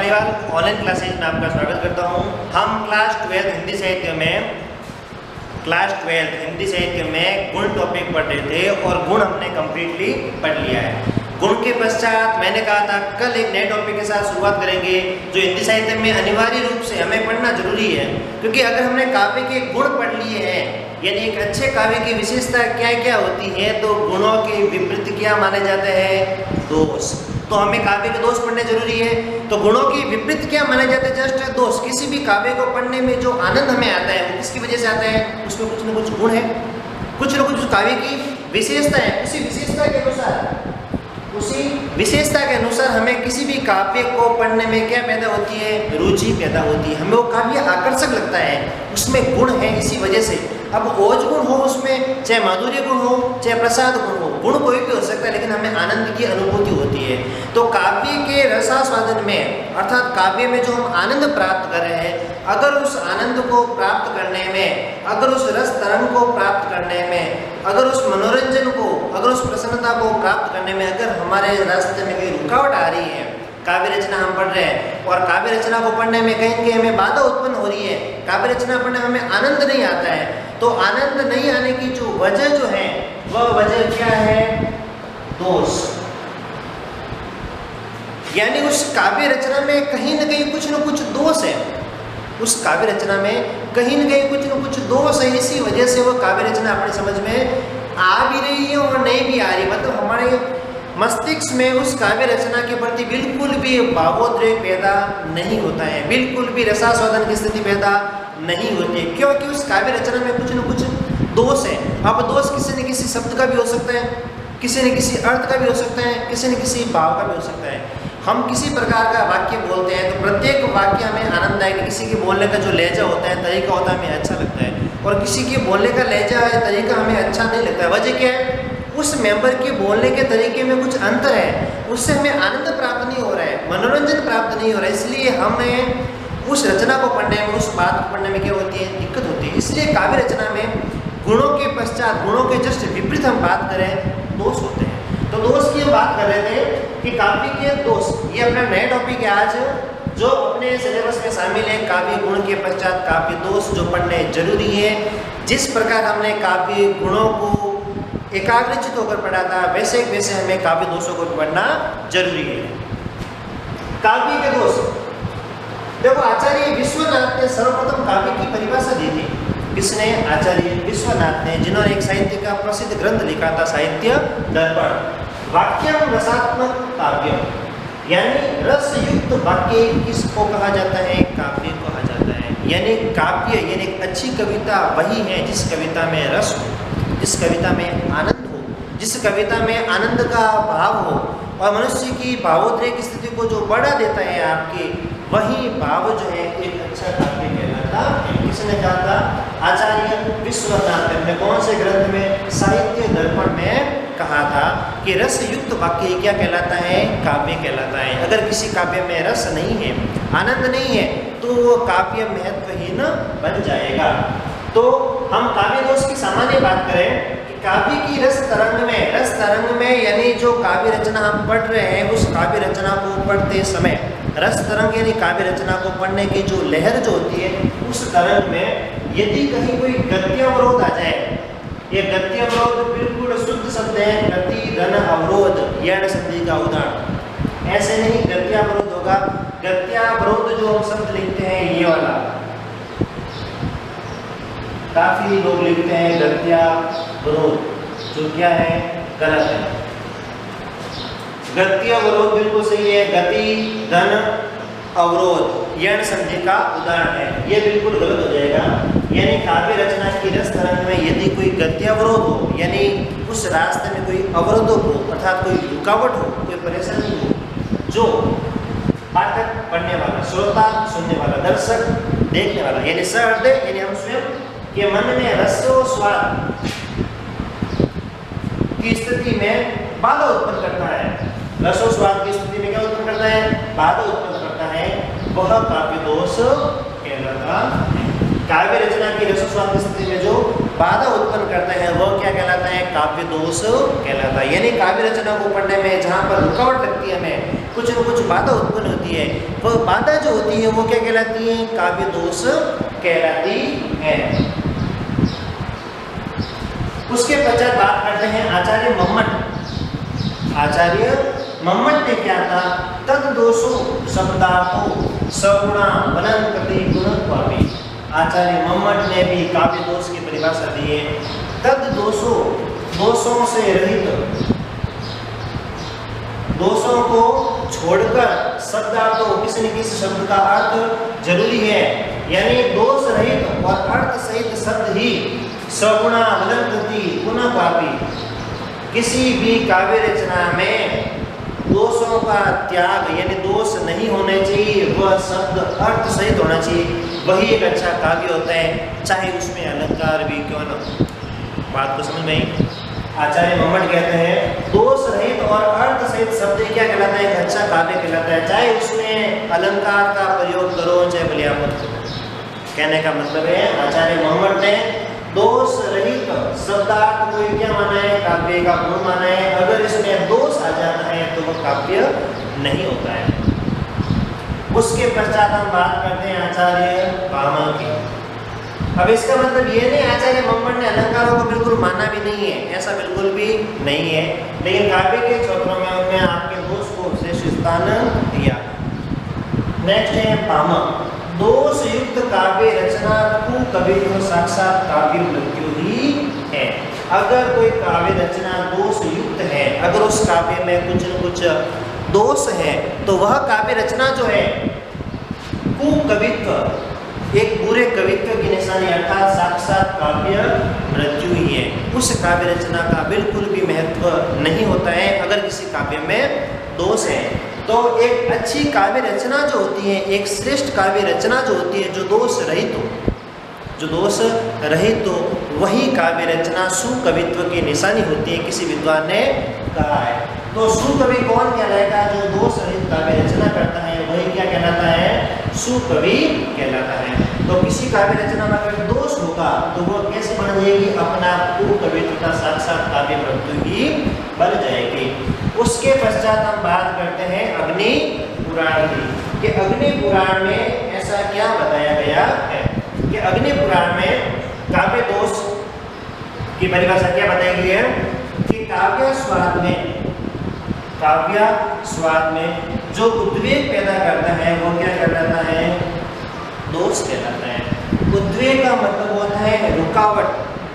परिवार online classes में आपका स्वागत करता हूं। हम क्लास 12 हिंदी साहित्य में गुण टॉपिक पढ़ रहे थे और गुण हमने कंप्लीटली पढ़ लिया है। गुण के पश्चात मैंने कहा था कल एक नए टॉपिक के साथ शुरुआत करेंगे जो हिंदी साहित्य में अनिवार्य रूप से हमें पढ़ना जरूरी है, क्योंकि अगर हमने काव्य के गुण पढ़ लिए हैं यानी एक अच्छे काव्य की विशेषता क्या क्या होती है, तो गुणों के विपरीत क्या माने जाते हैं, दोष। तो हमें काव्य के दोष पढ़ने जरूरी है। तो गुणों के विपरीत क्या माने जाते हैं, जस्ट दोष। किसी भी काव्य को पढ़ने में जो आनंद हमें आता है वो किसकी वजह से आता है, उसमें कुछ न कुछ गुण है, कुछ न कुछ काव्य की विशेषता है। उसी विशेषता के अनुसार हमें किसी भी काव्य को पढ़ने में क्या पैदा होती है, रुचि पैदा होती है। हमें वो काव्य आकर्षक लगता है, उसमें गुण है इसी वजह से। अब ओज गुण हो उसमें, चाहे माधुर्य गुण हो, चाहे प्रसाद गुण हो, गुण कोई भी हो सकता है, लेकिन हमें आनंद की अनुभूति होती है। तो काव्य के रसास्वादन में, अर्थात काव्य में जो हम आनंद प्राप्त कर रहे हैं, अगर उस आनंद को प्राप्त करने में, अगर उस रस तरंग को प्राप्त करने में, अगर उस मनोरंजन को, अगर उस प्रसन्नता को प्राप्त करने में अगर हमारे रास्ते में कोई रुकावट आ रही है, काव्य रचना हम पढ़ रहे हैं और काव्य रचना को पढ़ने में कहीं कहीं हमें बाधा उत्पन्न हो रही है, काव्य रचना पढ़ने में हमें आनंद नहीं आता है, तो आनंद नहीं आने की जो वजह जो है वह वजह क्या है, दोष। यानी उस काव्य रचना में कहीं न कहीं कुछ न कुछ दोष है, उस काव्य रचना में कहीं न कहीं कुछ न कुछ दोष है। इसी वजह से वो काव्य रचना अपने समझ में आ भी रही है और नहीं भी आ रही, मतलब हमारे मस्तिष्क में उस काव्य रचना के प्रति बिल्कुल भी भावोद्वेग पैदा नहीं होता है, बिल्कुल भी रसास्वादन की स्थिति पैदा नहीं होती है, क्योंकि उस काव्य रचना में कुछ न कुछ दोष है। अब दोष किसी न किसी शब्द का भी हो सकता है, किसी न किसी अर्थ का भी हो सकता है, किसी न किसी भाव का भी हो सकता है। हम किसी प्रकार का वाक्य बोलते हैं तो प्रत्येक वाक्य हमें आनंद आएगा, किसी के बोलने का जो लहजा होता है, तरीका होता है, हमें अच्छा लगता है, और किसी के बोलने का लहजा है, तरीका हमें अच्छा नहीं लगता है। वजह क्या है, उस मेंबर के बोलने के तरीके में कुछ अंतर है, उससे हमें आनंद प्राप्त नहीं हो रहा है, मनोरंजन प्राप्त नहीं हो रहा है। इसलिए हमें उस रचना को पढ़ने में, उस बात को पढ़ने में क्या होती है, दिक्कत होती है। इसलिए काव्य रचना में गुणों के पश्चात, गुणों के जस्ट विपरीत हम बात करें, दोष होते हैं। तो दोष की हम बात कर रहे थे कि काव्य के दोष, ये अपना नया टॉपिक है आज जो अपने सिलेबस में शामिल है। काव्य गुण के पश्चात काव्य दोष जो पढ़ने जरूरी है। जिस प्रकार हमने काव्य गुणों को एकाग्रचित होकर पढ़ा था, वैसे वैसे हमें काव्य दोषों को पढ़ना जरूरी है। काव्य के दोष, देखो आचार्य विश्वनाथ ने सर्वप्रथम काव्य की परिभाषा दी थी। किसने? आचार्य विश्वनाथ ने, जिन्होंने एक साहित्य का प्रसिद्ध ग्रंथ लिखा था, साहित्य दर्पण। वाक्यम रसात्मक काव्य, यानी रसयुक्त वाक्य किसको कहा जाता है, काव्य कहा जाता है। यानी काव्य यानी एक अच्छी कविता वही है जिस कविता में रस हो, जिस कविता में आनंद हो, जिस कविता में आनंद का भाव हो और मनुष्य की भावोद्वेग की स्थिति को जो बढ़ा देता है आपके, वही भाव जो है एक अच्छा काव्य कहलाता है। किसने कहा था? आचार्य विश्वनाथ ने। कौन से ग्रंथ में? साहित्य दर्पण में कहा था कि रसयुक्त वाक्य क्या कहलाता है, काव्य कहलाता है। अगर किसी काव्य में रस नहीं है, आनंद नहीं है, तो वो काव्य महत्वहीन बन जाएगा। तो हम काव्य दोष की सामान्य बात करें कि काव्य की रस तरंग में यानी जो काव्य रचना हम पढ़ रहे हैं, उस काव्य रचना को पढ़ते समय रस तरंग यानी काव्य रचना को पढ़ने की जो लहर जो होती है, उस तरंग में यदि कहीं कोई गत्यवरोध आ जाए, ये गत्यवरोध बिल्कुल शुद्ध शब्द है, गति धन अवरोध, यण संधि का उदाहरण। ऐसे नहीं गत्यावरोध होगा, गत्यावरोध जो हम शब्द लिखते हैं ये वाला, काफी लोग लिखते हैं गत्यावरोध, जो क्या है, गलत है। गत्यावरोध बिल्कुल सही है, गति धन अवरोध यण संधि का उदाहरण है, ये बिल्कुल गलत हो जाएगा। यानी काव्य रचना की रस तरंग में यदि कोई गत्यावरोध हो, यानी उस रास्ते में कोई अवरोध हो, अर्थात कोई रुकावट हो, कोई परेशानी हो, जो पाठक पढ़ने वाला, श्रोता सुनने वाला, दर्शक देखने वाला, यानी सहृदय यानी हम स्वयं के मन में रस और स्वाद की स्थिति में बाधा उत्पन्न करता है। रस और स्वाद की स्थिति में क्या उत्पन्न करता है, बाधा उत्पन्न करता है, वह काव्य दोष कहलाता है। काव्य रचना की रस और स्वाद की स्थिति में जो बाधा उत्पन्न करते हैं वो क्या कहलाता है? काव्य दोष कहलाता है। यानी काव्य रचना को पढ़ने में जहाँ पर रुकावट लगती है, हमें कुछ न कुछ बाधा उत्पन्न होती है, वह बाधा जो होती है वो क्या कहलाती है? काव्य दोष कहलाती है। उसके पश्चात बात करते हैं आचार्य मम्मट। आचार्य मम्मट ने क्या था? तद दोषो शब्दार्थो सगुणा वनंकृति गुणत्वापि। आचार्य मम्मट ने भी काव्य दोष की परिभाषा दी है। तद दोषो, दोषों से रहित, दोषों को छोड़कर शब्दार्थो, किसी न किसी शब्द का अर्थ जरूरी है, यानी दोष रहित और अर्थ सहित शब्द ही सगुणा वनंकृति गुणत्वापि। किसी भी काव्य रचना में दोषों का त्याग, यानी दोष नहीं होने चाहिए, वह शब्द अर्थ सहित होना चाहिए, वही एक अच्छा काव्य होता है, चाहे उसमें अलंकार भी क्यों न हो। बात को समझ में आई? आचार्य मम्मट कहते हैं दोष रहित और अर्थ सहित शब्द क्या कहलाता है? एक अच्छा काव्य कहलाता है, चाहे उसमें अलंकार का प्रयोग करो चाहे बलिया मत करो। कहने का मतलब है आचार्य मम्मट ने दोष रहित शब्दार्थ को क्या माना है? काव्य का गुण माना है। अगर इसमें दोष आ जाता है तो वह काव्य नहीं होता है। उसके पश्चात हम बात करते हैं आचार्य भामह की। अब इसका मतलब ये नहीं आचार्य मम्मट ने अलंकारों को बिल्कुल माना भी नहीं है, ऐसा बिल्कुल भी नहीं है, लेकिन काव्य के क्षेत्रों में उन्होंने आपके दोष को श्रेष्ठ स्थान दिया। नेक्स्ट है भामह। दोष युक्त काव्य रचना को कवित्व साक्षात काव्य मृत्यु ही है। अगर कोई काव्य रचना दोष युक्त है, अगर उस काव्य में कुछ न कुछ दोष है, तो वह काव्य रचना जो है कुकवित्व, एक बुरे कवित्व की निशानी, अर्थात साक्षात काव्य मृत्यु ही है। उस काव्य रचना का बिल्कुल भी महत्व नहीं होता है अगर किसी काव्य में दोष है। तो एक अच्छी काव्य रचना जो होती है, एक श्रेष्ठ काव्य रचना जो होती है, जो दोष रहित हो, जो दोष रहित हो, वही काव्य रचना सुकवित्व की निशानी होती है, किसी विद्वान ने कहा है। तो सुकवि कौन कहलाएगा? जो दोष रहित काव्य रचना करता है वही क्या कहलाता है? सुकवि कहलाता है। तो किसी काव्य रचना में अगर दोष होगा तो वो कैसे बन जाएगी? अपना कुकवित्व का साक्षात काव्य मृत्यु ही बन जाएगी। उसके पश्चात हम बात करते हैं अग्नि पुराण की, कि अग्नि पुराण में ऐसा क्या बताया गया है कि अग्नि पुराण में काव्य दोष की परिभाषा क्या बताई गई है कि काव्य स्वाद में जो उद्वेग पैदा करता है वो क्या कहलाता है? दोष कहलाता है। उद्वेग का मतलब होता है रुकावट,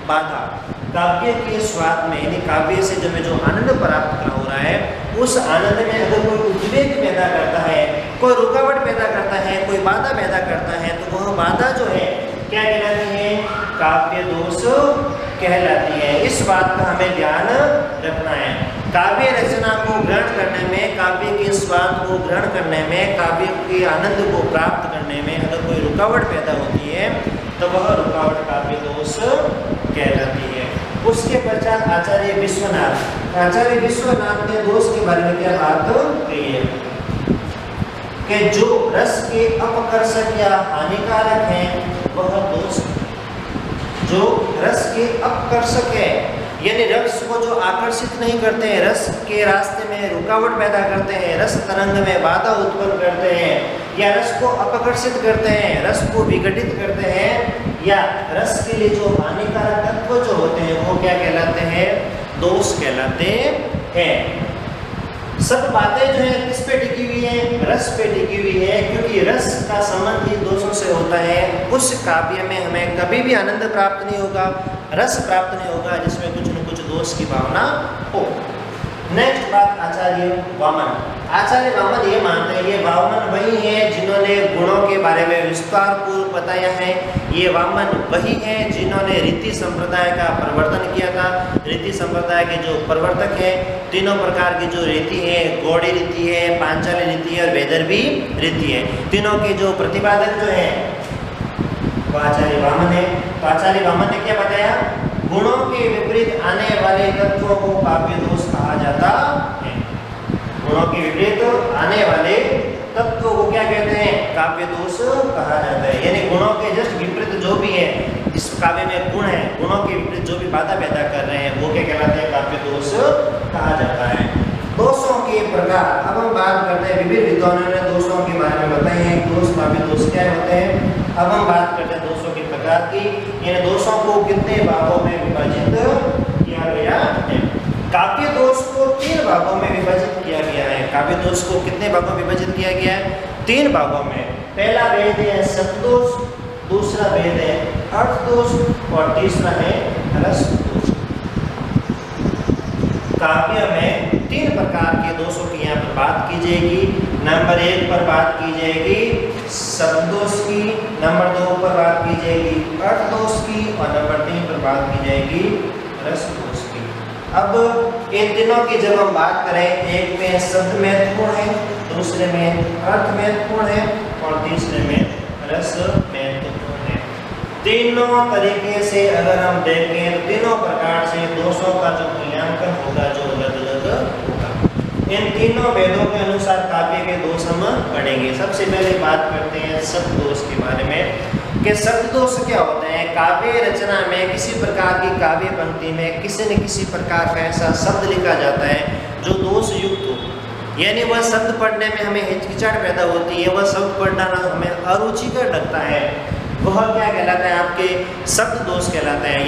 बाधा। काव्य के स्वाद में, यानी काव्य से जो आनंद प्राप्त हो रहा है, उस आनंद में अगर कोई उद्वेग पैदा करता है, कोई रुकावट पैदा करता है, कोई बाधा पैदा करता है, तो वह बाधा जो है क्या कहलाती है? काव्य दोष कहलाती है। इस बात का हमें ध्यान रखना है। काव्य रचना को ग्रहण करने में, काव्य के स्वाद को ग्रहण करने में, काव्य के आनंद को प्राप्त करने में अगर कोई रुकावट पैदा होती है तो वह रुकावट काव्य दोष कहलाती है। उसके पश्चात आचार्य विश्वनाथ ने दोष के बारे में क्या बात कही है कि जो रस के अपकर्षक या हानिकारक हैं वह दोष, जो रस के अपकर्षक है, यानी रस को जो आकर्षित नहीं करते हैं, रस के रास्ते में रुकावट पैदा करते हैं, रस तरंग में बाधा उत्पन्न करते हैं, या रस को अपकर्षित करते हैं, रस को विघटित करते हैं, या रस के लिए जो हानिकारक तत्व जो होते हैं वो क्या कहलाते हैं? दोष कहलाते हैं। सब बातें जो है किस पे टिकी हुई है? रस पे टिकी हुई है, क्योंकि रस का संबंध ही दोषों से होता है। उस काव्य में हमें कभी भी आनंद प्राप्त नहीं होगा, रस प्राप्त नहीं होगा जिसमें कुछ न कुछ दोष की भावना हो। नेक्स्ट बात आचार्य वामन। आचार्य वामन ये मानते हैं, ये वामन वही है जिन्होंने गुणों के बारे में विस्तार पूर्वक बताया है। ये वामन वही है जिन्होंने रीति संप्रदाय का प्रवर्तन किया था। रीति संप्रदाय के जो प्रवर्तक है, तीनों प्रकार की जो रीति है, गौड़ी रीति है, पांचाली रीति है और वैदर्भी रीति है, तीनों के जो प्रतिपादक जो है वो आचार्य वामन है। तो आचार्य वामन ने क्या बताया? गुणों के विपरीत आने वाले तत्वों को काव्य दोष कहा जाता है। गुणों के विपरीत आने वाले तत्वों को क्या कहते हैं? काव्य दोष कहा जाता है। यानी गुणों के जस्ट विपरीत जो भी है, इस काव्य में गुण है, गुणों के विपरीत जो भी बाधा पैदा कर रहे हैं वो क्या कहलाते हैं, काव्य दोष कहा जाता है। दोषों के प्रकार, अब हम बात करते हैं, विभिन्न विद्वानों ने दोषों के बारे में बताए हैं, दोष काव्य दोष क्या होते हैं। अब हम बात करते हैं दोषों के प्रकार की। इन दोषों को कितने भागों में विभाजित किया गया है। काव्य दोष को 3 भागों में विभाजित किया गया है। काव्य दोष को कितने भागों में विभाजित किया गया है, 3 भागों में। पहला भेद है शब्द दोष, दूसरा भेद है अर्थ दोष और तीसरा है रस दोष। काव्य में 3 प्रकार के दोषों की यहाँ पर बात की जाएगी। नंबर 1 पर बात की जाएगी शब्द दोष की, नंबर 2 पर बात की जाएगी अर्थ दोष की और नंबर 3 पर बात की जाएगी रस दोष की। अब इन तीनों की जब हम बात करें, एक में शब्द महत्वपूर्ण है, दूसरे में अर्थ महत्वपूर्ण है और तीसरे में रस महत्वपूर्ण है। तीनों तरीके से अगर हम देखें तो तीनों प्रकार से दोषों का जो मूल्यांकन होगा जो अलग अलग होगा। इन तीनों वेदों के अनुसार काव्य के दोष हम पढ़ेंगे। सबसे पहले बात करते हैं शब्द दोष के बारे में कि शब्द दोष क्या होते हैं। काव्य रचना में किसी प्रकार की काव्य पंक्ति में किसी न किसी प्रकार का ऐसा शब्द लिखा जाता है जो दोष युक्त हो, यानी वह शब्द पढ़ने में हमें हिचकिचाहट पैदा होती है, वह शब्द पढ़ना हमें अरुचिकर लगता है, वह क्या कहलाता है, आपके शब्द दोष कहलाता है।